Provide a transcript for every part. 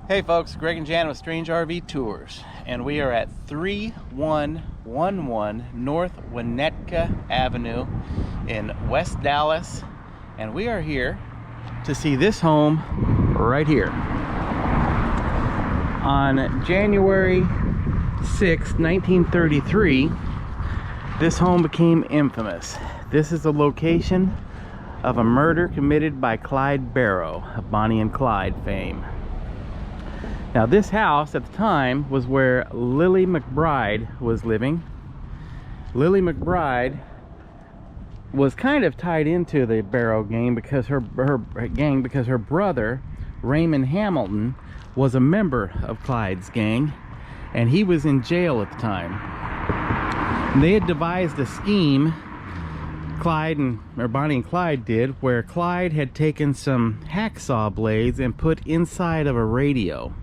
Hey folks, Greg and Jan with Strange RV Tours, and we are at 3111 North Winnetka Avenue in West Dallas, and we are here to see this home right here. On January 6, 1933, this home became infamous. This is the location of a murder committed by Clyde Barrow of Bonnie and Clyde fame. Now this house at the time was where Lilly McBride was living. Lilly McBride was kind of tied into the Barrow gang because her brother Raymond Hamilton was a member of Clyde's gang, and he was in jail at the time. And they had devised a scheme, Bonnie and Clyde did, where Clyde had taken some hacksaw blades and put inside of a radio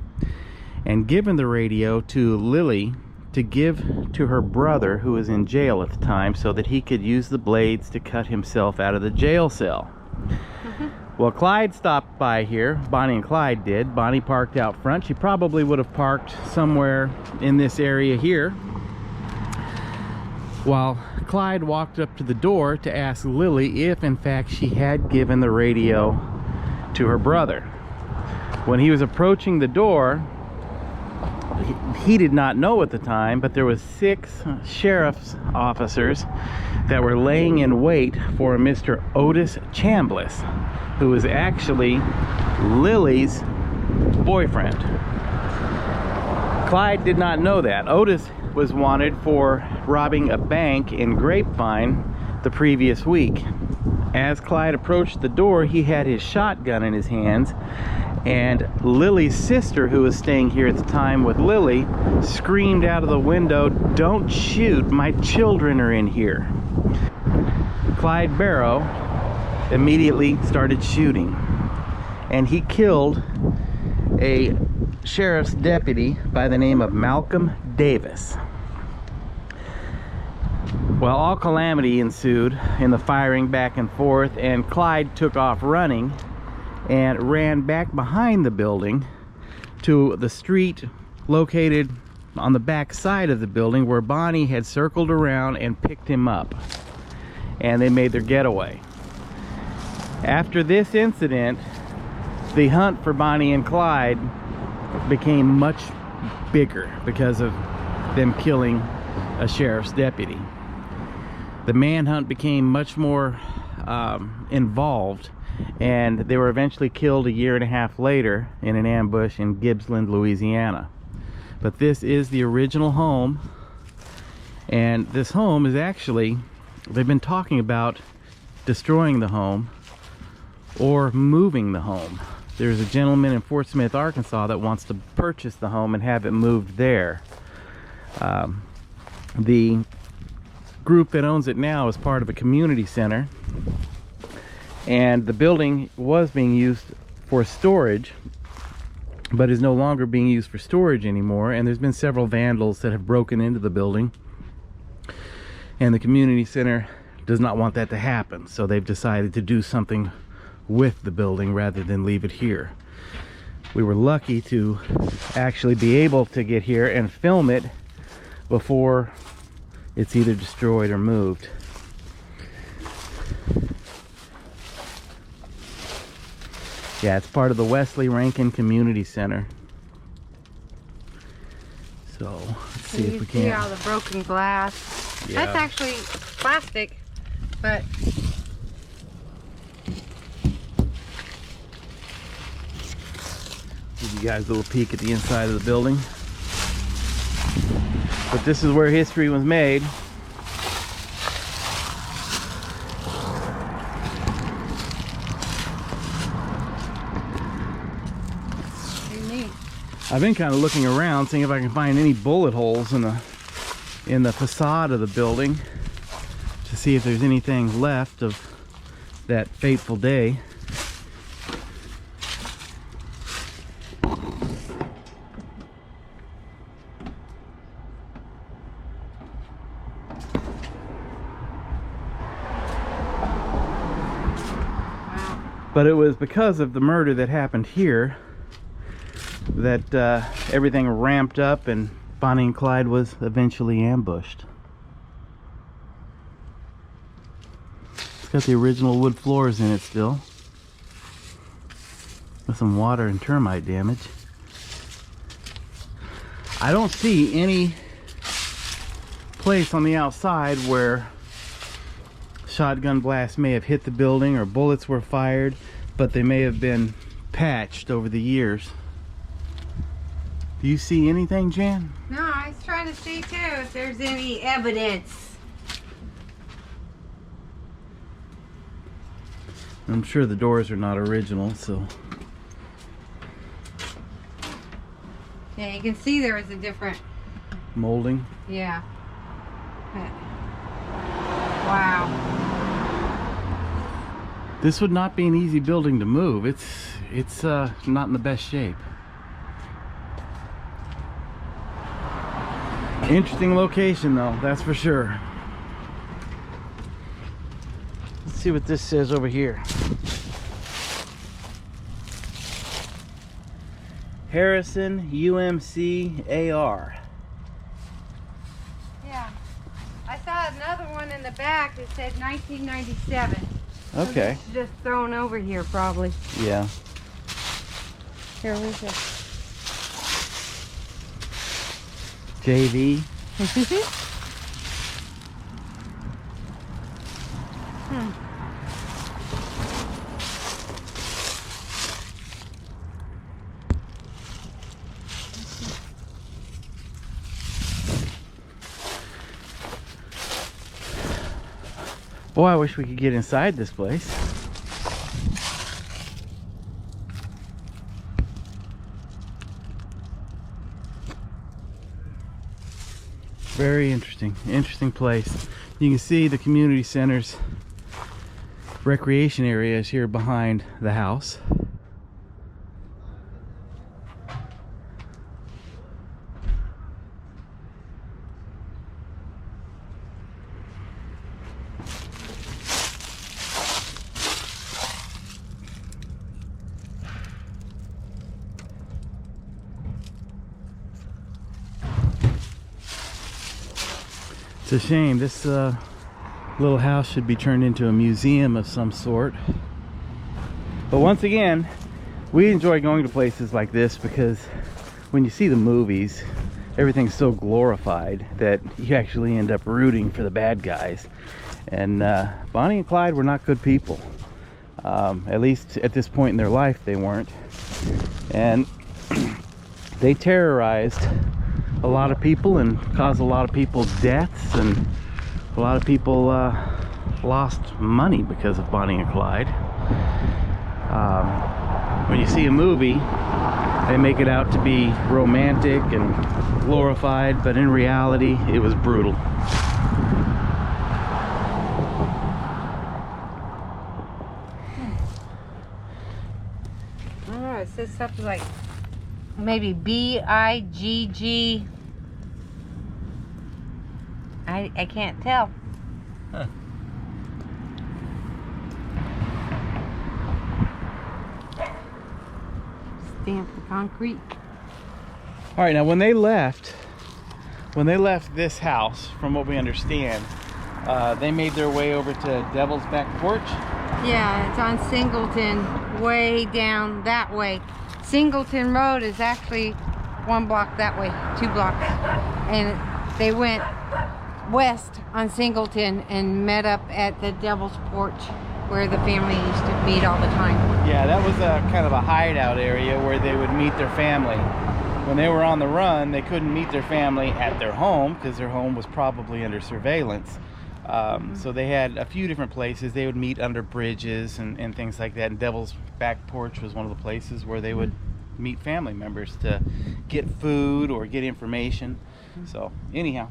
and given the radio to Lilly to give to her brother, who was in jail at the time, so that he could use the blades to cut himself out of the jail cell. Well, Clyde stopped by here. Bonnie and Clyde did. Bonnie parked out front. She probably would have parked somewhere in this area here, while Clyde walked up to the door to ask Lilly if in fact she had given the radio to her brother. When he was approaching the door, he did not know at the time, but there was 6 sheriff's officers that were laying in wait for Mr. Otis Chambliss, who was actually Lily's boyfriend. Clyde did not know that. Otis was wanted for robbing a bank in Grapevine the previous week. As Clyde approached the door, he had his shotgun in his hands, and Lily's sister, who was staying here at the time with Lilly, screamed out of the window, "Don't shoot, my children are in here." Clyde Barrow immediately started shooting, and he killed a sheriff's deputy by the name of Malcolm Davis. Well, all calamity ensued in the firing back and forth, and Clyde took off running and ran back behind the building to the street located on the back side of the building, where Bonnie had circled around and picked him up, and they made their getaway. After this incident, the hunt for Bonnie and Clyde became much bigger because of them killing a sheriff's deputy. The manhunt became much more involved, and they were eventually killed 1.5 years later in an ambush in Gibbsland, Louisiana. But this is the original home, and this home is actually, they've been talking about destroying the home or moving the home. There's a gentleman in Fort Smith, Arkansas that wants to purchase the home and have it moved there. The group that owns it now is part of a community center, and the building was being used for storage, but is no longer being used for storage anymore, and there's been several vandals that have broken into the building, and the community center does not want that to happen, so they've decided to do something with the building rather than leave it here. We were lucky to actually be able to get here and film it before it's either destroyed or moved. Yeah, it's part of the Wesley Rankin Community Center. So let's see if we can. You see all the broken glass. Yeah. That's actually plastic, but give you guys a little peek at the inside of the building. But this is where history was made. I've been kind of looking around, seeing if I can find any bullet holes in the facade of the building to see if there's anything left of that fateful day. But it was because of the murder that happened here that everything ramped up and Bonnie and Clyde was eventually ambushed. It's got the original wood floors in it still, with some water and termite damage. I don't see any place on the outside where shotgun blasts may have hit the building or bullets were fired, but they may have been patched over the years. Do you see anything, Jan? No, I was trying to see too if there's any evidence. I'm sure the doors are not original, so. Yeah, you can see there is a different. Molding. Yeah. Wow. This would not be an easy building to move. It's not in the best shape. Interesting location though, that's for sure. Let's see what this says over here. Harrison UMC AR. Yeah. I saw another one in the back that said 1997. Okay. It's just thrown over here probably. Yeah. Here we go. JV. Boy, I wish we could get inside this place. Very interesting place. You can see the community center's recreation area is here behind the house. It's a shame. This little house should be turned into a museum of some sort. But once again, we enjoy going to places like this because when you see the movies, everything's so glorified that you actually end up rooting for the bad guys. And Bonnie and Clyde were not good people. At least at this point in their life, they weren't. And they terrorized a lot of people and caused a lot of people's deaths, and a lot of people lost money because of Bonnie and Clyde. When you see a movie, they make it out to be romantic and glorified, but in reality, it was brutal. I don't know, it says something like maybe BIGG. I can't tell. Huh. Stamp the concrete. All right, now when they left this house, from what we understand, they made their way over to Devil's Back Porch. Yeah, it's on Singleton, way down that way. Singleton Road is actually 1 block that way, 2 blocks. And they went west on Singleton and met up at the Devil's Porch where the family used to meet all the time. Yeah, that was a kind of a hideout area where they would meet their family. When they were on the run, they couldn't meet their family at their home because their home was probably under surveillance. So they had a few different places. They would meet under bridges and things like that. And Devil's Back Porch was one of the places where they would meet family members to get food or get information. So anyhow,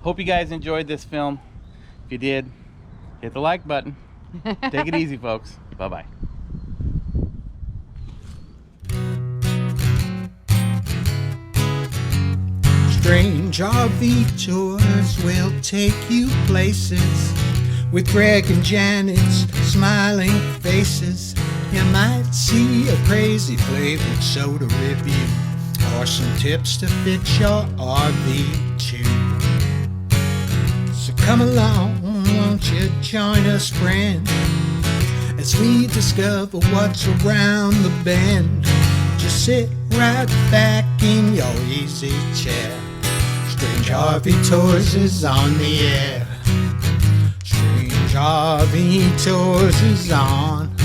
hope you guys enjoyed this film. If you did, hit the like button. Take it easy, folks. Bye-bye. Strange RV tours will take you places with Greg and Janet's smiling faces. You might see a crazy flavored soda review or some tips to fix your RV too. So come along, won't you join us, friend, as we discover what's around the bend. Just sit right back in your easy chair. Strange RV Tours is on the air. Strange RV Tours is on